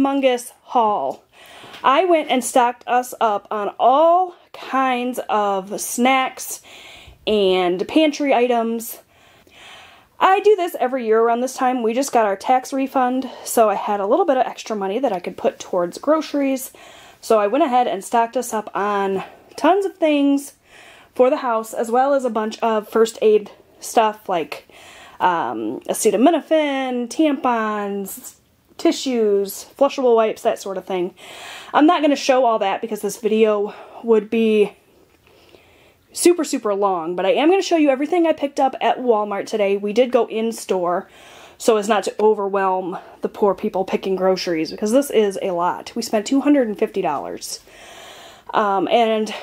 humongous haul. I went and stocked us up on all kinds of snacks and pantry items. I do this every year around this time. We just got our tax refund, so I had a little bit of extra money that I could put towards groceries. So I went ahead and stocked us up on tons of things for the house, as well as a bunch of first aid stuff like acetaminophen, tampons, tissues, flushable wipes, that sort of thing. I'm not going to show all that because this video would be super long, but I am going to show you everything I picked up at Walmart today. We did go in store so as not to overwhelm the poor people picking groceries, because this is a lot. We spent $250. And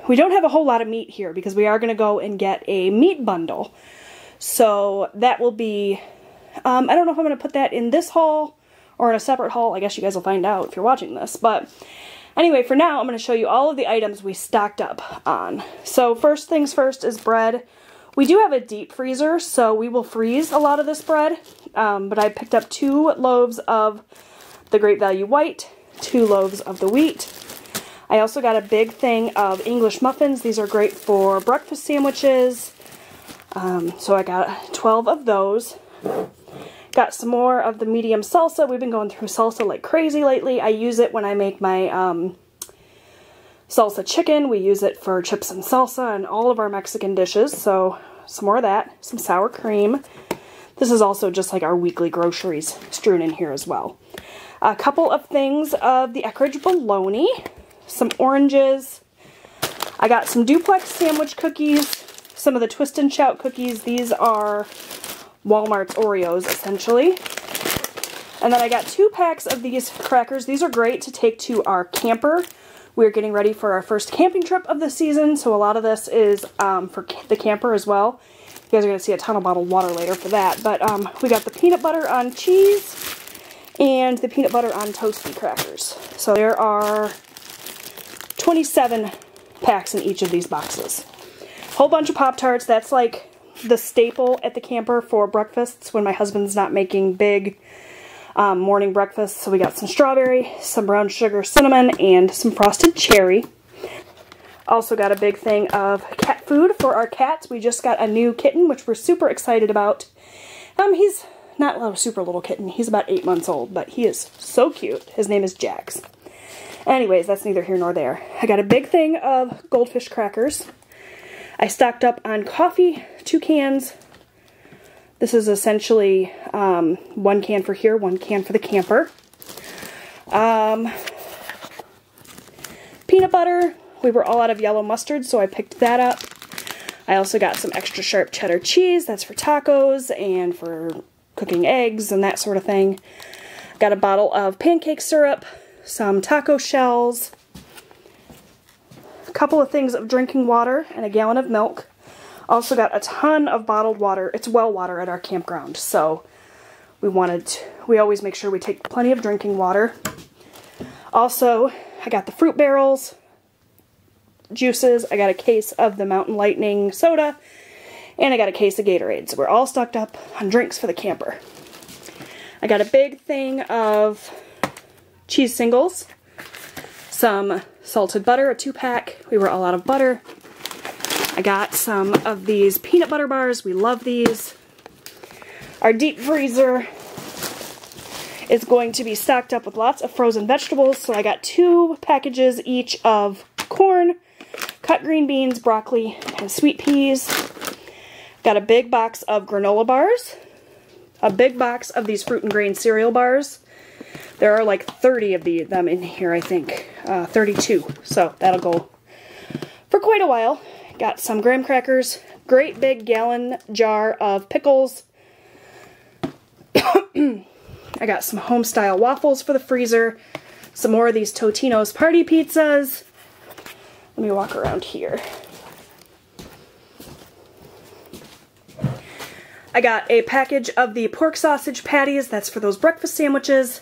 we don't have a whole lot of meat here because we are going to go and get a meat bundle. So that will be, I don't know if I'm going to put that in this haul or in a separate haul. I guess you guys will find out if you're watching this. But anyway, for now, I'm going to show you all of the items we stocked up on. So first things first is bread. We do have a deep freezer, so we will freeze a lot of this bread. But I picked up 2 loaves of the Great Value White, 2 loaves of the wheat. I also got a big thing of English muffins. These are great for breakfast sandwiches. So I got 12 of those. Got some more of the medium salsa. We've been going through salsa like crazy lately. I use it when I make my salsa chicken. We use it for chips and salsa and all of our Mexican dishes. So some more of that. Some sour cream. This is also just like our weekly groceries strewn in here as well. A couple of things of the Eckrich bologna. Some oranges. I got some duplex sandwich cookies. Some of the Twist and Shout cookies. These are Walmart's Oreos, essentially. And then I got 2 packs of these crackers. These are great to take to our camper. We're getting ready for our first camping trip of the season, so a lot of this is for the camper as well. You guys are going to see a ton of bottled water later for that. But we got the peanut butter on cheese and the peanut butter on toasty crackers. So there are 27 packs in each of these boxes. Whole bunch of Pop-Tarts. That's like the staple at the camper for breakfasts when my husband's not making big morning breakfasts. So we got some strawberry, some brown sugar cinnamon, and some frosted cherry. Also got a big thing of cat food for our cats. We just got a new kitten, which we're super excited about. He's not a super little kitten. He's about 8 months old, but he is so cute. His name is Jax. Anyways, that's neither here nor there. I got a big thing of goldfish crackers. I stocked up on coffee, 2 cans. This is essentially 1 can for here, 1 can for the camper. Peanut butter. We were all out of yellow mustard, so I picked that up. I also got some extra sharp cheddar cheese. That's for tacos and for cooking eggs and that sort of thing. Got a bottle of pancake syrup, some taco shells, a couple of things of drinking water, and a gallon of milk. Also got a ton of bottled water. It's well water at our campground, so we always make sure we take plenty of drinking water. Also, I got the fruit barrels, juices. I got a case of the Mountain Lightning soda, and I got a case of Gatorade. So we're all stocked up on drinks for the camper. I got a big thing of cheese singles, some salted butter, a 2-pack. We were all out of butter. I got some of these peanut butter bars. We love these. Our deep freezer is going to be stocked up with lots of frozen vegetables. So I got 2 packages each of corn, cut green beans, broccoli, and sweet peas. Got a big box of granola bars. A big box of these fruit and grain cereal bars. There are like 30 of them in here, I think. 32. So that'll go for quite a while. Got some graham crackers. Great big gallon jar of pickles. I got some home-style waffles for the freezer. Some more of these Totino's party pizzas. Let me walk around here. I got a package of the pork sausage patties. That's for those breakfast sandwiches.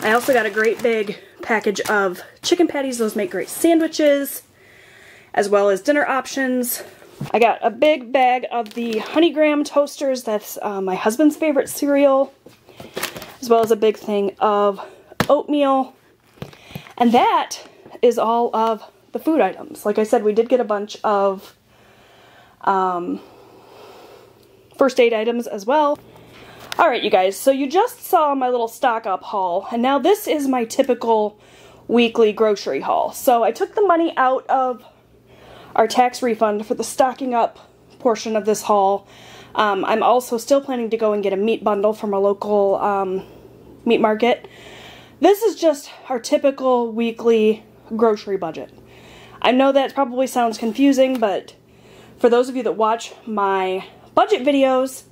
I also got a great big package of chicken patties. Those make great sandwiches, as well as dinner options. I got a big bag of the Honey Graham toasters. That's my husband's favorite cereal, as well as a big thing of oatmeal, and that is all of the food items. Like I said, we did get a bunch of first aid items as well. Alright, you guys, so you just saw my little stock up haul, and now this is my typical weekly grocery haul. So I took the money out of our tax refund for the stocking up portion of this haul. I'm also still planning to go and get a meat bundle from a local meat market. This is just our typical weekly grocery budget. I know that probably sounds confusing, but for those of you that watch my budget videos,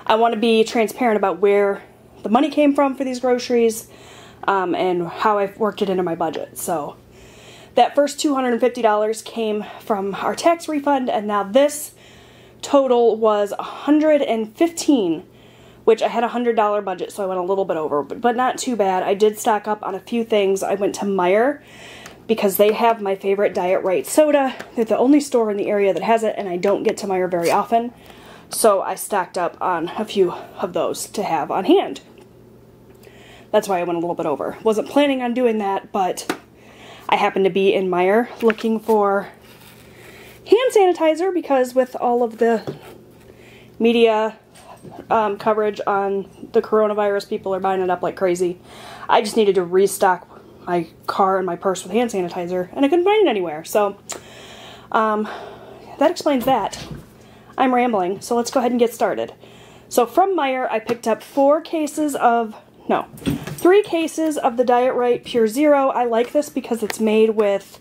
I want to be transparent about where the money came from for these groceries and how I've worked it into my budget. So that first $250 came from our tax refund, and now this total was $115, which I had a $100 budget, so I went a little bit over, but not too bad. I did stock up on a few things. I went to Meijer because they have my favorite Diet Right soda. They're the only store in the area that has it, and I don't get to Meijer very often. So I stocked up on a few of those to have on hand. That's why I went a little bit over. Wasn't planning on doing that, but I happened to be in Meijer looking for hand sanitizer because with all of the media coverage on the coronavirus, people are buying it up like crazy. I just needed to restock my car and my purse with hand sanitizer, and I couldn't find it anywhere. So that explains that. I'm rambling, so let's go ahead and get started. So from Meijer, I picked up 3 cases of the Diet Right Pure Zero. I like this because it's made with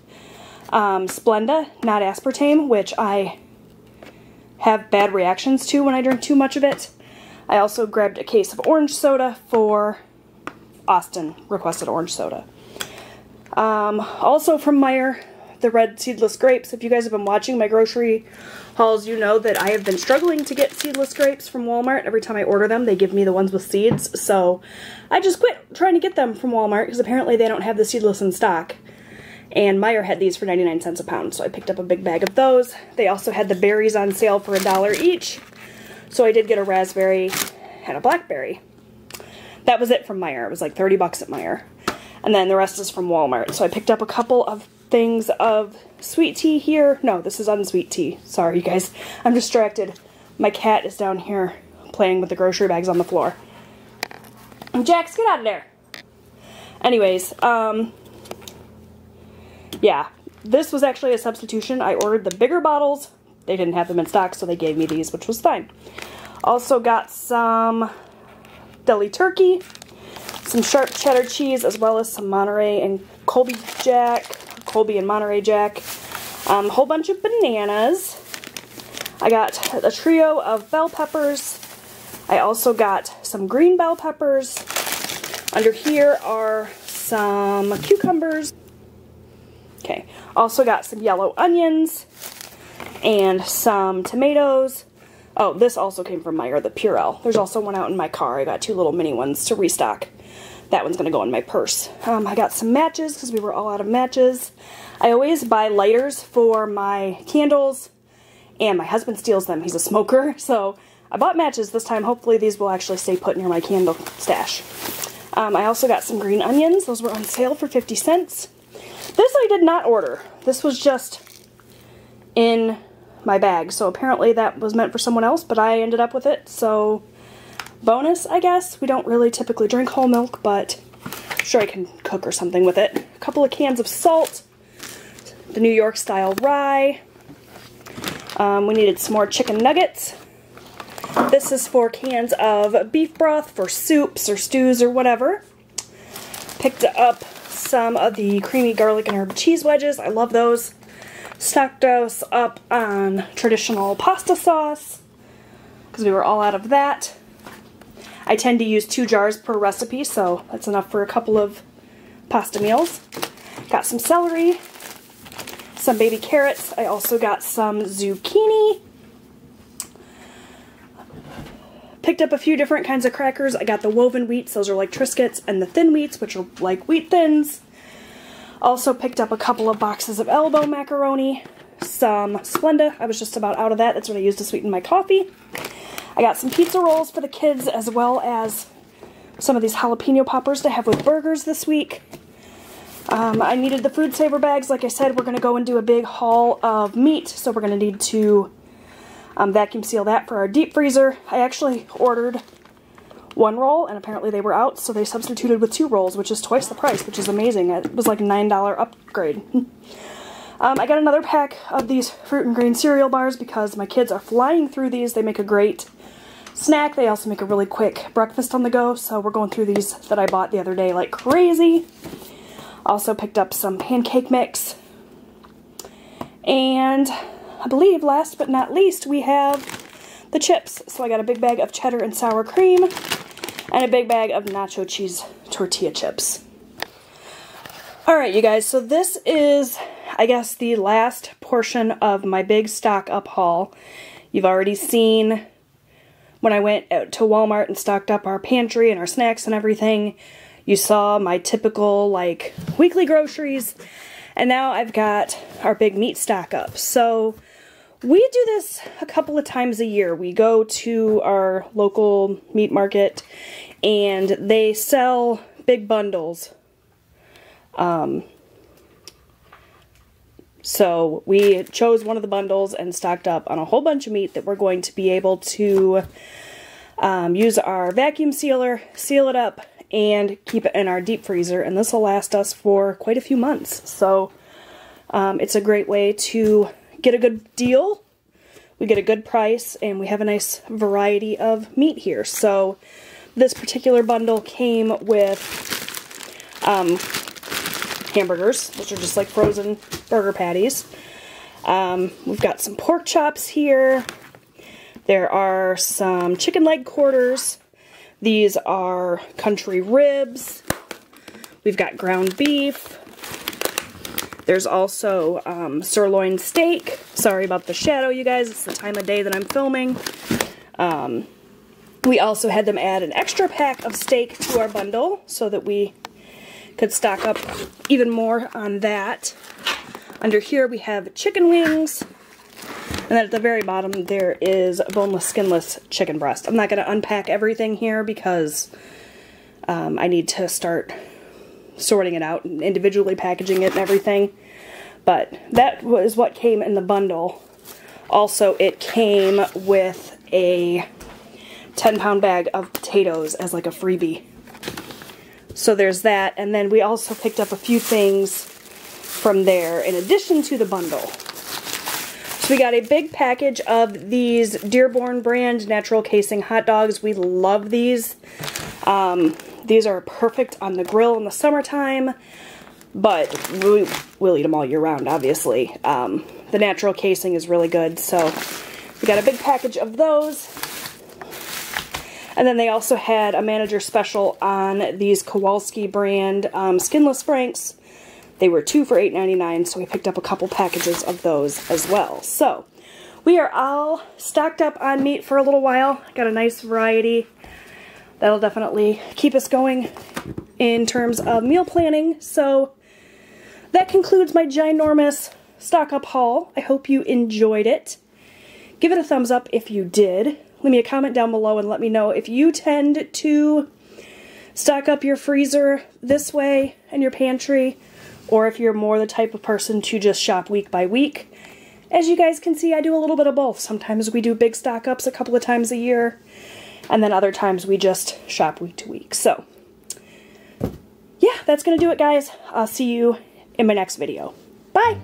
Splenda, not aspartame, which I have bad reactions to when I drink too much of it. I also grabbed a case of orange soda for Austin requested orange soda. Also from Meijer, the red seedless grapes. If you guys have been watching my grocery hauls, you know that I have been struggling to get seedless grapes from Walmart. Every time I order them, they give me the ones with seeds, so I just quit trying to get them from Walmart because apparently they don't have the seedless in stock. And Meijer had these for 99 cents a pound, so I picked up a big bag of those. They also had the berries on sale for $1 each, so I did get a raspberry and a blackberry. That was it from Meijer. It was like 30 bucks at Meijer. And then the rest is from Walmart. So I picked up a couple of things of sweet tea here. No, this is unsweet tea. Sorry, you guys. I'm distracted. My cat is down here playing with the grocery bags on the floor. Jax, get out of there. Anyways, yeah, this was actually a substitution. I ordered the bigger bottles. They didn't have them in stock, so they gave me these, which was fine. Also got some deli turkey, some sharp cheddar cheese, as well as some Monterey and Colby and Monterey Jack. A whole bunch of bananas. I got a trio of bell peppers. I also got some green bell peppers. Under here are some cucumbers. Okay, also got some yellow onions and some tomatoes. Oh, this also came from Meijer, the Purell. There's also one out in my car. I got 2 little mini ones to restock. That one's going to go in my purse. I got some matches because we were all out of matches. I always buy lighters for my candles, and my husband steals them. He's a smoker, so I bought matches this time. Hopefully these will actually stay put near my candle stash. I also got some green onions. Those were on sale for 50 cents. This I did not order. This was just in my bag, so apparently that was meant for someone else, but I ended up with it, so bonus, I guess. We don't really typically drink whole milk, but I'm sure I can cook or something with it. A couple of cans of salt, the New York style rye. We needed some more chicken nuggets. This is 4 cans of beef broth for soups or stews or whatever. Picked up some of the creamy garlic and herb cheese wedges. I love those. Stocked us up on traditional pasta sauce because we were all out of that. I tend to use 2 jars per recipe, so that's enough for a couple of pasta meals. Got some celery, some baby carrots. I also got some zucchini. Picked up a few different kinds of crackers. I got the woven wheats, those are like Triscuits, and the thin wheats, which are like wheat thins. Also picked up a couple of boxes of elbow macaroni, some Splenda. I was just about out of that. That's what I used to sweeten my coffee. I got some pizza rolls for the kids, as well as some of these jalapeno poppers to have with burgers this week. I needed the food saver bags. Like I said, we're going to go and do a big haul of meat, so we're going to need to vacuum seal that for our deep freezer. I actually ordered one roll, and apparently they were out, so they substituted with 2 rolls, which is twice the price, which is amazing. It was like a $9 upgrade. I got another pack of these fruit and grain cereal bars because my kids are flying through these. They make a great snack. They also make a really quick breakfast on the go, so we're going through these that I bought the other day like crazy. Also picked up some pancake mix. And I believe last but not least we have the chips. So I got a big bag of cheddar and sour cream and a big bag of nacho cheese tortilla chips. Alright you guys, so this is, I guess, the last portion of my big stock up haul. You've already seen when I went out to Walmart and stocked up our pantry and our snacks and everything. You saw my typical, like, weekly groceries. And now I've got our big meat stock up. So we do this a couple of times a year. We go to our local meat market and they sell big bundles. So we chose one of the bundles and stocked up on a whole bunch of meat that we're going to be able to use our vacuum sealer, seal it up, and keep it in our deep freezer, and this will last us for quite a few months. So it's a great way to get a good deal. We get a good price, and we have a nice variety of meat here. So this particular bundle came with hamburgers, which are just like frozen burger patties. We've got some pork chops here. There are some chicken leg quarters. These are country ribs. We've got ground beef. There's also sirloin steak. Sorry about the shadow, you guys. It's the time of day that I'm filming. We also had them add an extra pack of steak to our bundle so that we could stock up even more on that. Under here we have chicken wings. And then at the very bottom there is boneless, skinless chicken breast. I'm not going to unpack everything here because I need to start sorting it out and individually packaging it and everything. But that was what came in the bundle. Also, it came with a 10-pound bag of potatoes as like a freebie. So there's that. And then we also picked up a few things from there in addition to the bundle. So we got a big package of these Dearborn brand natural casing hot dogs. We love these. These are perfect on the grill in the summertime, but we'll eat them all year round, obviously. The natural casing is really good, so we got a big package of those. And then they also had a manager special on these Kowalski brand skinless franks. They were 2 for $8.99, so we picked up a couple packages of those as well. So we are all stocked up on meat for a little while. Got a nice variety. That'll definitely keep us going in terms of meal planning. So that concludes my ginormous stock up haul. I hope you enjoyed it. Give it a thumbs up if you did. Leave me a comment down below and let me know if you tend to stock up your freezer this way and your pantry, or if you're more the type of person to just shop week by week. As you guys can see, I do a little bit of both. Sometimes we do big stock ups a couple of times a year, and then other times we just shop week to week. So, yeah, that's going to do it, guys. I'll see you in my next video. Bye!